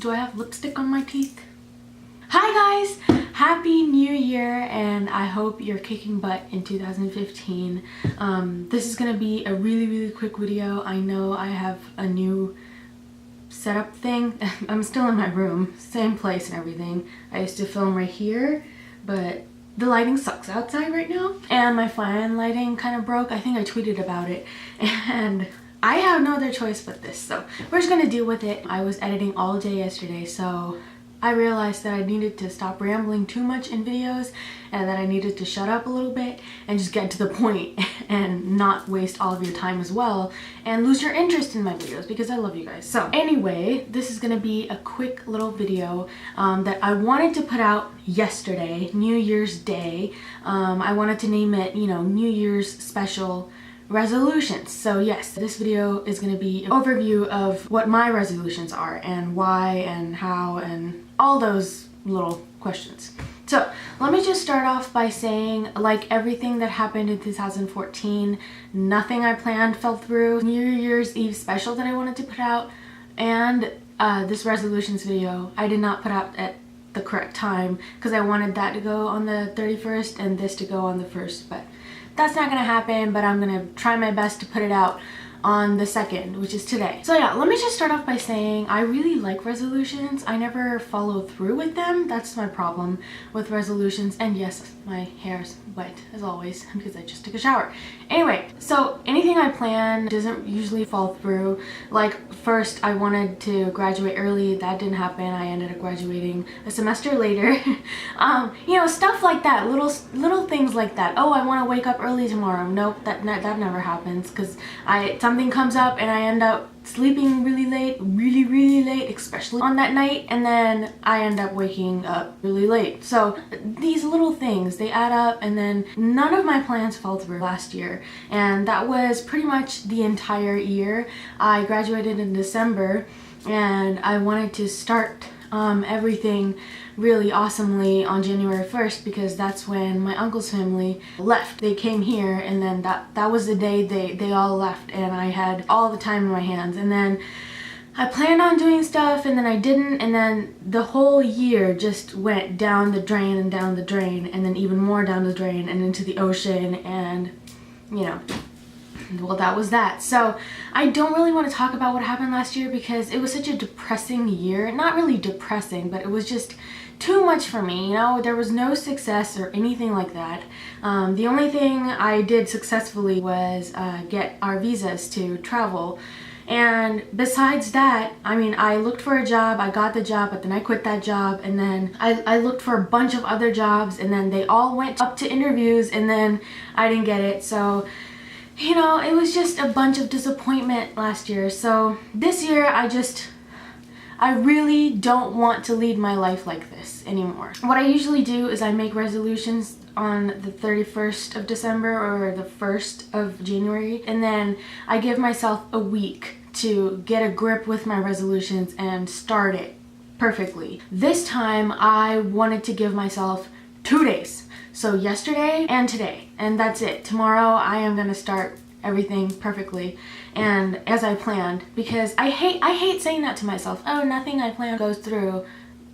Do I have lipstick on my teeth? Hi guys! Happy New Year, and I hope you're kicking butt in 2015. This is gonna be a really quick video. I know I have a new setup thing. I'm still in my room, same place and everything. I used to film right here, but the lighting sucks outside right now, and my fan lighting kind of broke. I think I tweeted about it, and I have no other choice but this, so we're just gonna deal with it. I was editing all day yesterday, so I realized that I needed to stop rambling too much in videos and that I needed to shut up a little bit and just get to the point and not waste all of your time as well and lose your interest in my videos because I love you guys. So anyway, this is gonna be a quick little video that I wanted to put out yesterday, New Year's Day. I wanted to name it, you know, New Year's Special Resolutions. So yes, this video is going to be an overview of what my resolutions are and why and how and all those little questions. So let me just start off by saying, like everything that happened in 2014, nothing I planned fell through. New Year's Eve special that I wanted to put out and this resolutions video I did not put out at the correct time because I wanted that to go on the 31st and this to go on the 1st, but that's not gonna happen. But I'm gonna try my best to put it out on the 2nd, which is today. So yeah, let me just start off by saying I really like resolutions. I never follow through with them. That's my problem with resolutions. And yes, my hair's wet as always because I just took a shower. Anyway, so anything I plan doesn't usually fall through. Like first I wanted to graduate early. That didn't happen. I ended up graduating a semester later. You know, stuff like that, little things like that. Oh, I want to wake up early tomorrow. Nope, that never happens because something comes up and I end up sleeping really late, really late, especially on that night, and then I end up waking up really late. So these little things, they add up, and then none of my plans fell through last year, and that was pretty much the entire year. I graduated in December and I wanted to start everything really awesomely on January 1st because that's when my uncle's family left. They came here, and then that was the day they all left, and I had all the time in my hands. And then I planned on doing stuff and then I didn't, and then the whole year just went down the drain and down the drain, and then even more down the drain and into the ocean, and you know, well, that was that. So I don't really want to talk about what happened last year because it was such a depressing year. Not really depressing, but it was just too much for me, you know. There was no success or anything like that. The only thing I did successfully was get our visas to travel. And besides that, I mean, I looked for a job, I got the job, but then I quit that job, and then I looked for a bunch of other jobs, and then they all went up to interviews, and then I didn't get it. So you know, it was just a bunch of disappointment last year. So this year I really don't want to lead my life like this anymore. What I usually do is I make resolutions on the 31st of December or the 1st of January, and then I give myself a week to get a grip with my resolutions and start it perfectly. This time I wanted to give myself 2 days. So yesterday and today, and that's it. Tomorrow I am gonna start everything perfectly and as I planned, because I hate saying that to myself. Oh, nothing I plan goes through.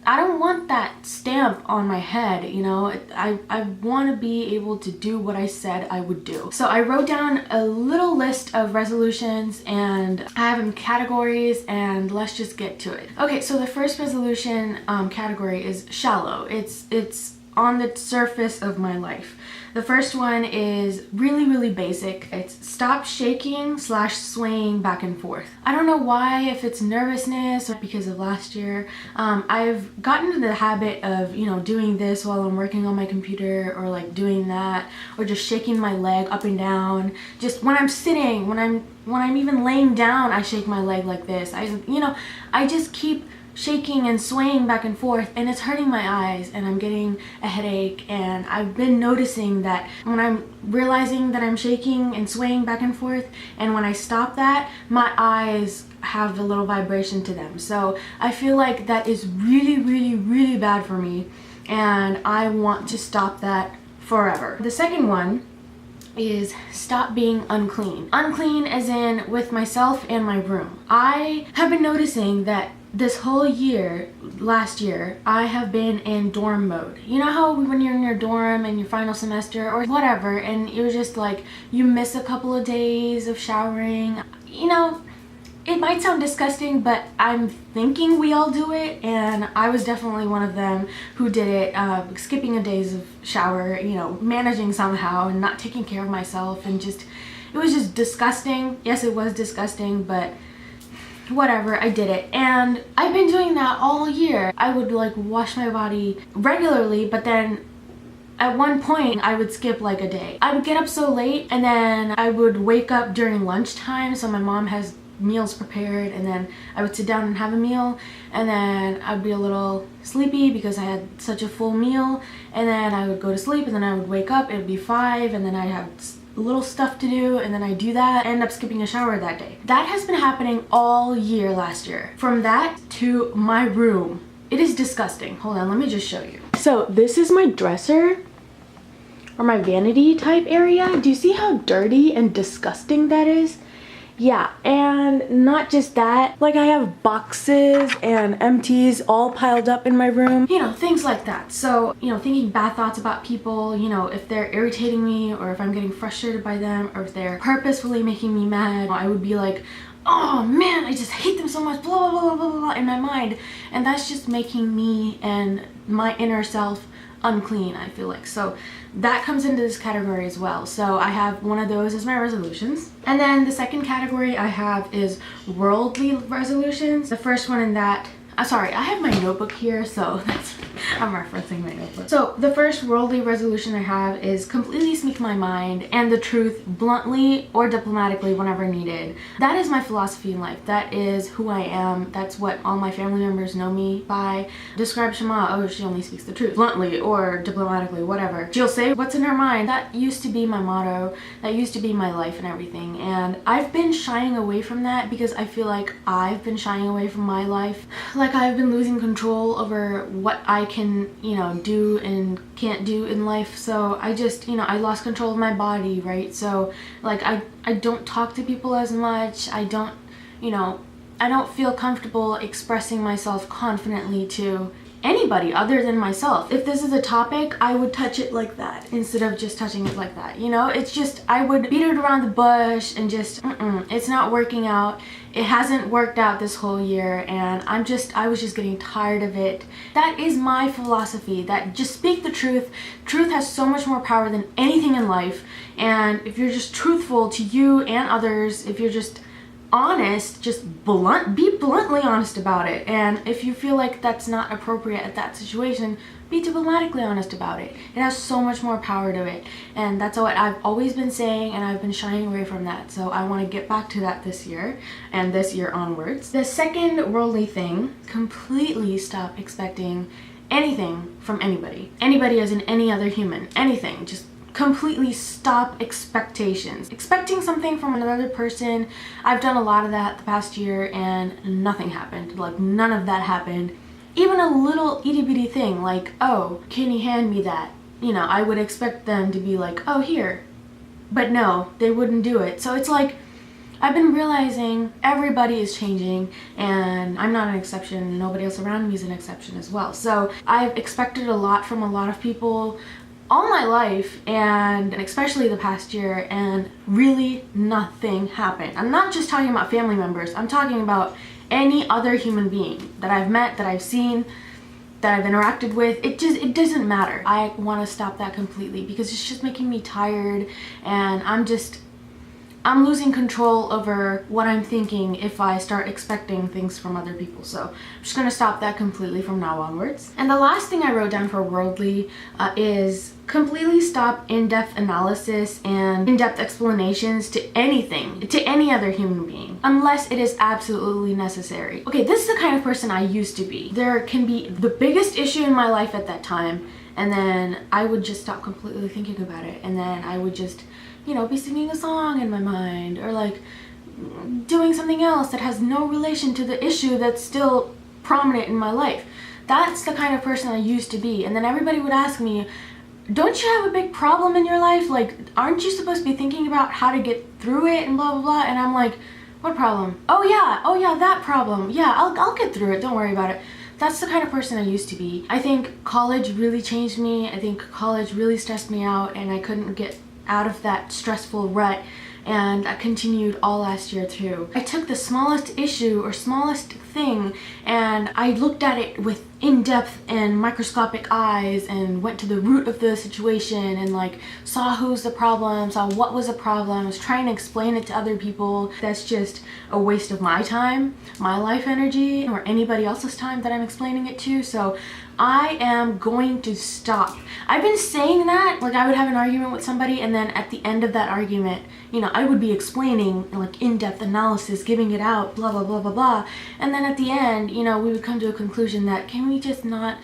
I don't want that stamp on my head, you know. I want to be able to do what I said I would do. So I wrote down a little list of resolutions and I have them in categories, and let's just get to it. Okay, so the first resolution category is shallow. It's on the surface of my life. The first one is really basic. It's stop shaking / swaying back and forth. I don't know why, if it's nervousness or because of last year. I've gotten into the habit of, you know, doing this while I'm working on my computer, or like doing that, or just shaking my leg up and down. Just when I'm sitting, when I'm even laying down, I shake my leg like this. I just keep shaking and swaying back and forth, and it's hurting my eyes, and I'm getting a headache. And I've been noticing that when I'm realizing that I'm shaking and swaying back and forth, and when I stop that, my eyes have a little vibration to them. So I feel like that is really bad for me, and I want to stop that forever. The second one is stop being unclean. Unclean as in with myself and my room. I have been noticing that this whole year, last year, I have been in dorm mode. You know how when you're in your dorm and your final semester or whatever, and you're just like, you miss a couple of days of showering. You know, it might sound disgusting, but I'm thinking we all do it, and I was definitely one of them who did it, skipping a days of shower, you know, managing somehow and not taking care of myself, and just, it was just disgusting. Yes, it was disgusting, but whatever, I did it. And I've been doing that all year. I would like wash my body regularly, but then at one point I would skip like a day. I would get up so late, and then I would wake up during lunchtime, so my mom has meals prepared, and then I would sit down and have a meal, and then I'd be a little sleepy because I had such a full meal, and then I would go to sleep, and then I would wake up, it would be 5, and then I'd have little stuff to do, and then I do that, end up skipping a shower that day. That has been happening all year last year. From that to my room. It is disgusting. Hold on, let me just show you. So this is my dresser, or my vanity type area. Do you see how dirty and disgusting that is? Yeah, and not just that, like I have boxes and empties all piled up in my room, you know, things like that. So, you know, thinking bad thoughts about people, you know, if they're irritating me, or if I'm getting frustrated by them, or if they're purposefully making me mad, I would be like, oh man, I just hate them so much, blah, blah, blah, blah, blah, in my mind. And that's just making me and my inner self unclean, I feel like. So that comes into this category as well. So I have one of those as my resolutions. And then the second category I have is worldly resolutions. The first one in that, sorry, I have my notebook here, so that's, I'm referencing my notebook. So the first worldly resolution I have is completely speak my mind and the truth bluntly or diplomatically whenever needed. That is my philosophy in life. That is who I am. That's what all my family members know me by. Describe Shema, oh, she only speaks the truth, bluntly or diplomatically, whatever. She'll say what's in her mind. That used to be my motto. That used to be my life and everything. And I've been shying away from that because I feel like I've been shying away from my life. Like I've been losing control over what I can, you know, do and can't do in life. So I just, you know, I lost control of my body, right? So like I don't talk to people as much. I don't, you know, I don't feel comfortable expressing myself confidently to anybody other than myself. If this is a topic, I would touch it like that instead of just touching it like that. You know, it's just, I would beat it around the bush and just, it's not working out. It hasn't worked out this whole year, and I was just getting tired of it. That is my philosophy, that just speak the truth. Truth has so much more power than anything in life. And if you're just truthful to you and others, if you're just honest, just be bluntly honest about it. And if you feel like that's not appropriate at that situation, be diplomatically honest about it. It has so much more power to it. And that's what I've always been saying, and I've been shying away from that. So I want to get back to that this year and this year onwards. The second worldly thing, completely stop expecting anything from anybody. Anybody as in any other human. Anything. Just completely stop expectations. Expecting something from another person. I've done a lot of that the past year and nothing happened. Like none of that happened. Even a little itty bitty thing like, oh, can you hand me that? You know, I would expect them to be like, oh, here. But no, they wouldn't do it. So it's like, I've been realizing everybody is changing, and I'm not an exception. Nobody else around me is an exception as well. So I've expected a lot from a lot of people all my life, and especially the past year, and really nothing happened. I'm not just talking about family members. I'm talking about any other human being that I've met, that I've seen, that I've interacted with. It doesn't matter. I want to stop that completely because it's just making me tired, and I'm losing control over what I'm thinking if I start expecting things from other people. So I'm just gonna stop that completely from now onwards. And the last thing I wrote down for worldly is completely stop in-depth analysis and in-depth explanations to anything, to any other human being, unless it is absolutely necessary. Okay, this is the kind of person I used to be. There can be the biggest issue in my life at that time, and then I would just stop completely thinking about it, and then I would just, you know, be singing a song in my mind, or like doing something else that has no relation to the issue that's still prominent in my life. That's the kind of person I used to be. And then everybody would ask me, don't you have a big problem in your life? Like, aren't you supposed to be thinking about how to get through it and blah, blah, blah? And I'm like, What problem? Oh yeah, that problem. Yeah, I'll get through it, don't worry about it. That's the kind of person I used to be. I think college really changed me. I think college really stressed me out and I couldn't get out of that stressful rut, and I continued all last year too. I took the smallest issue or smallest thing and I looked at it with in-depth and microscopic eyes and went to the root of the situation and like saw who's the problem, saw what was the problem, was trying to explain it to other people. That's just a waste of my time, my life energy, or anybody else's time that I'm explaining it to. So I am going to stop. I've been saying that, like I would have an argument with somebody and then at the end of that argument, you know, I would be explaining like in-depth analysis, giving it out, blah, blah, blah, blah, blah. And then at the end, you know, we would come to a conclusion that can we just not,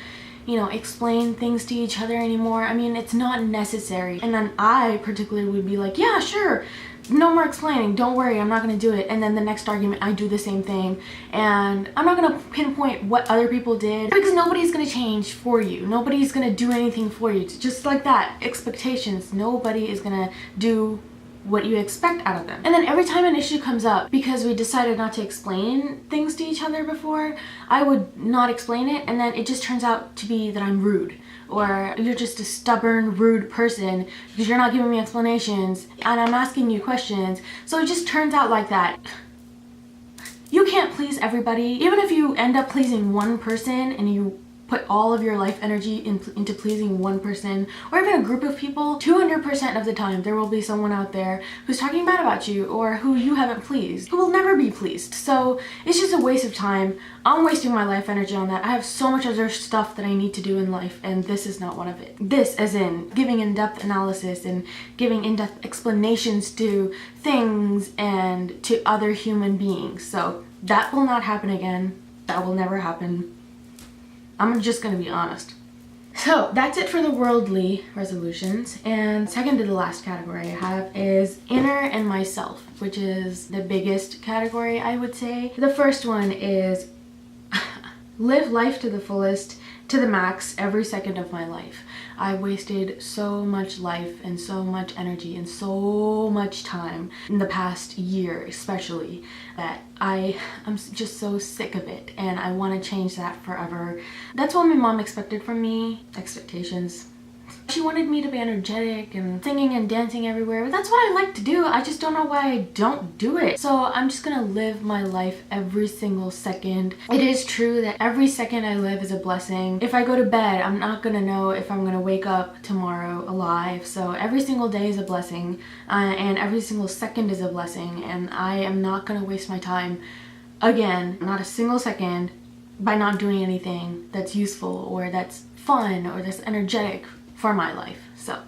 you know, explain things to each other anymore? I mean, it's not necessary. And then I particularly would be like, yeah, sure. No more explaining, don't worry, I'm not gonna do it. And then the next argument I do the same thing, and I'm not gonna pinpoint what other people did because nobody's gonna change for you. Nobody's gonna do anything for you. It's just like that, expectations. Nobody is gonna do what you expect out of them. And then every time an issue comes up, because we decided not to explain things to each other before, I would not explain it, and then it just turns out to be that I'm rude, or you're just a stubborn, rude person because you're not giving me explanations and I'm asking you questions. So it just turns out like that. You can't please everybody. Even if you end up pleasing one person and you put all of your life energy into pleasing one person or even a group of people, 200% of the time there will be someone out there who's talking bad about you or who you haven't pleased, who will never be pleased. So it's just a waste of time. I'm wasting my life energy on that. I have so much other stuff that I need to do in life, and this is not one of it. This as in giving in-depth analysis and giving in-depth explanations to things and to other human beings. So that will not happen again. That will never happen. I'm just gonna be honest. So that's it for the worldly resolutions. And second to the last category I have is inner and myself, which is the biggest category, I would say. The first one is live life to the fullest, to the max, every second of my life. I wasted so much life and so much energy and so much time in the past year especially that I'm just so sick of it, and I want to change that forever. That's what my mom expected from me. Expectations. She wanted me to be energetic and singing and dancing everywhere. That's what I like to do. I just don't know why I don't do it. So I'm just gonna live my life every single second. It is true that every second I live is a blessing. If I go to bed, I'm not gonna know if I'm gonna wake up tomorrow alive. So every single day is a blessing, and every single second is a blessing, and I am not gonna waste my time again, not a single second, by not doing anything that's useful or that's fun or that's energetic for my life. So,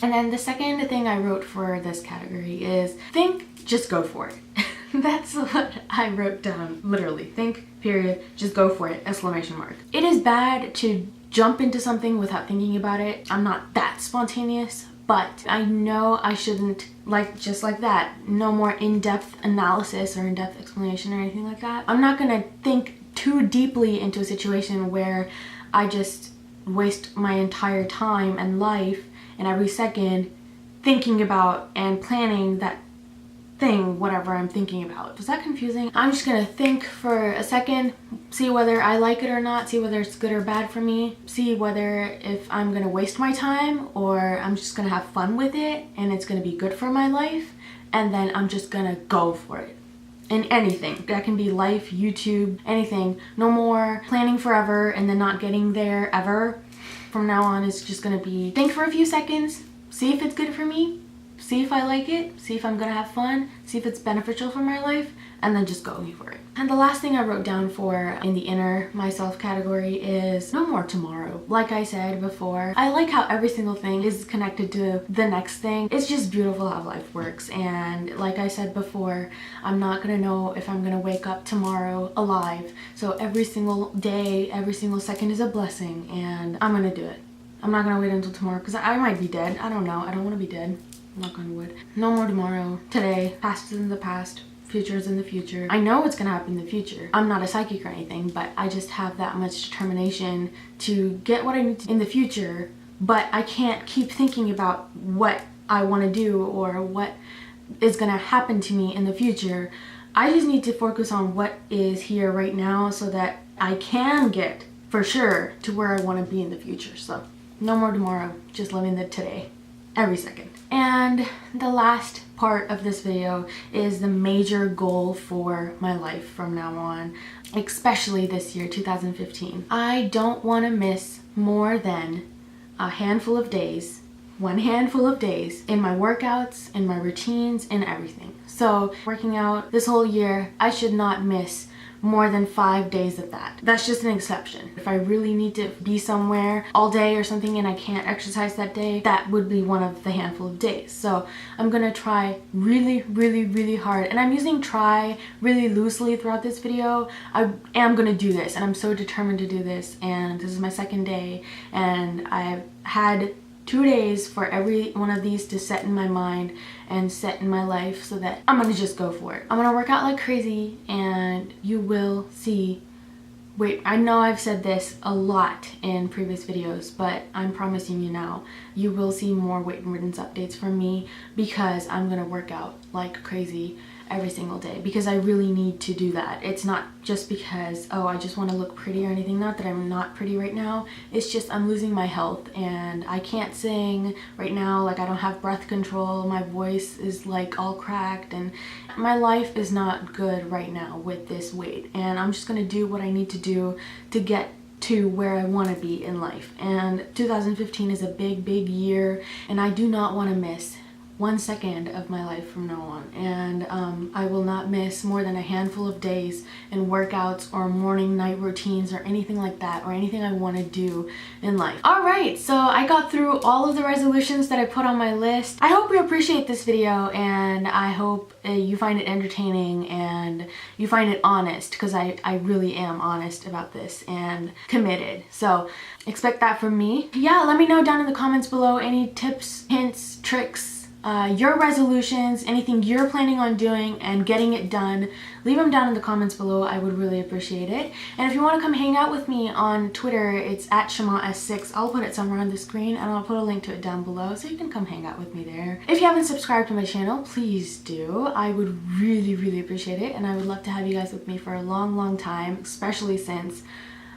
and then the second thing I wrote for this category is think, just go for it. That's what I wrote down, literally. Think, period, just go for it, exclamation mark. It is bad to jump into something without thinking about it. I'm not that spontaneous, but I know I shouldn't, like, just like that, no more in-depth analysis or in-depth explanation or anything like that. I'm not gonna think too deeply into a situation where I just waste my entire time and life and every second thinking about and planning that thing, whatever I'm thinking about. Was that confusing? I'm just gonna think for a second, see whether I like it or not, see whether it's good or bad for me, see whether if I'm gonna waste my time or I'm just gonna have fun with it and it's gonna be good for my life, and then I'm just gonna go for it. In anything. That can be life, YouTube, anything. No more planning forever and then not getting there ever. From now on, it's just gonna be think for a few seconds, see if it's good for me, see if I like it, see if I'm gonna have fun, see if it's beneficial for my life, and then just go for it. And the last thing I wrote down for in the inner myself category is no more tomorrow. Like I said before, I like how every single thing is connected to the next thing. It's just beautiful how life works. And like I said before, I'm not gonna know if I'm gonna wake up tomorrow alive. So every single day, every single second is a blessing, and I'm gonna do it. I'm not gonna wait until tomorrow because I might be dead. I don't know. I don't want to be dead. Knock on wood. No more tomorrow. Today. Past is in the past. Future is in the future. I know what's gonna happen in the future. I'm not a psychic or anything, but I just have that much determination to get what I need to in the future, but I can't keep thinking about what I want to do or what is gonna happen to me in the future. I just need to focus on what is here right now so that I can get for sure to where I want to be in the future. So no more tomorrow, just living the today, every second. And the last part of this video is the major goal for my life from now on, especially this year, 2015. I don't want to miss more than a handful of days, one handful of days in my workouts, in my routines, in everything. So working out this whole year, I should not miss more than 5 days of that. That's just an exception. If I really need to be somewhere all day or something and I can't exercise that day, that would be one of the handful of days. So I'm gonna try really hard, and I'm using try really loosely throughout this video. I am gonna do this, and I'm so determined to do this, and this is my second day, and I've had 2 days for every one of these to set in my mind and set in my life, so that I'm gonna just go for it. I'm gonna work out like crazy, and you will see. Wait, I know I've said this a lot in previous videos, but I'm promising you now, you will see more weight and riddance updates from me, because I'm gonna work out like crazy every single day, because I really need to do that. It's not just because, oh, I just want to look pretty or anything. Not that I'm not pretty right now. It's just I'm losing my health, and I can't sing right now. Like, I don't have breath control. My voice is like all cracked, and my life is not good right now with this weight. And I'm just gonna do what I need to do to get to where I want to be in life. And 2015 is a big year, and I do not want to miss 1 second of my life from now on. And I will not miss more than a handful of days in workouts or morning night routines or anything like that, or anything I want to do in life. All right, so I got through all of the resolutions that I put on my list. I hope you appreciate this video, and I hope you find it entertaining and you find it honest, because I really am honest about this and committed. So expect that from me. Yeah, let me know down in the comments below any tips, hints, tricks, your resolutions, anything you're planning on doing and getting it done. Leave them down in the comments below. I would really appreciate it. And if you want to come hang out with me on Twitter, it's at shamah6. I'll put it somewhere on the screen, and I'll put a link to it down below, so you can come hang out with me there. If you haven't subscribed to my channel, please do. I would really appreciate it, and I would love to have you guys with me for a long time, especially since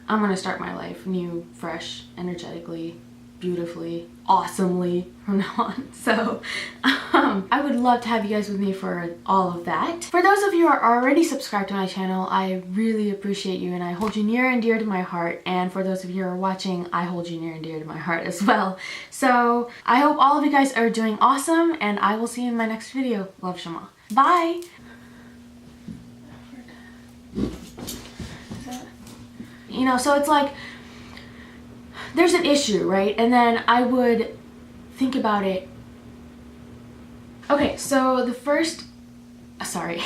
I'm gonna start my life new, fresh, energetically, beautifully, awesomely from now on. So I would love to have you guys with me for all of that. For those of you who are already subscribed to my channel, I really appreciate you, and I hold you near and dear to my heart. And for those of you who are watching, I hold you near and dear to my heart as well. So I hope all of you guys are doing awesome, and I will see you in my next video. Love, Shama. Bye! You know, so it's like, there's an issue, right? And then I would think about it. Okay, so the first, sorry.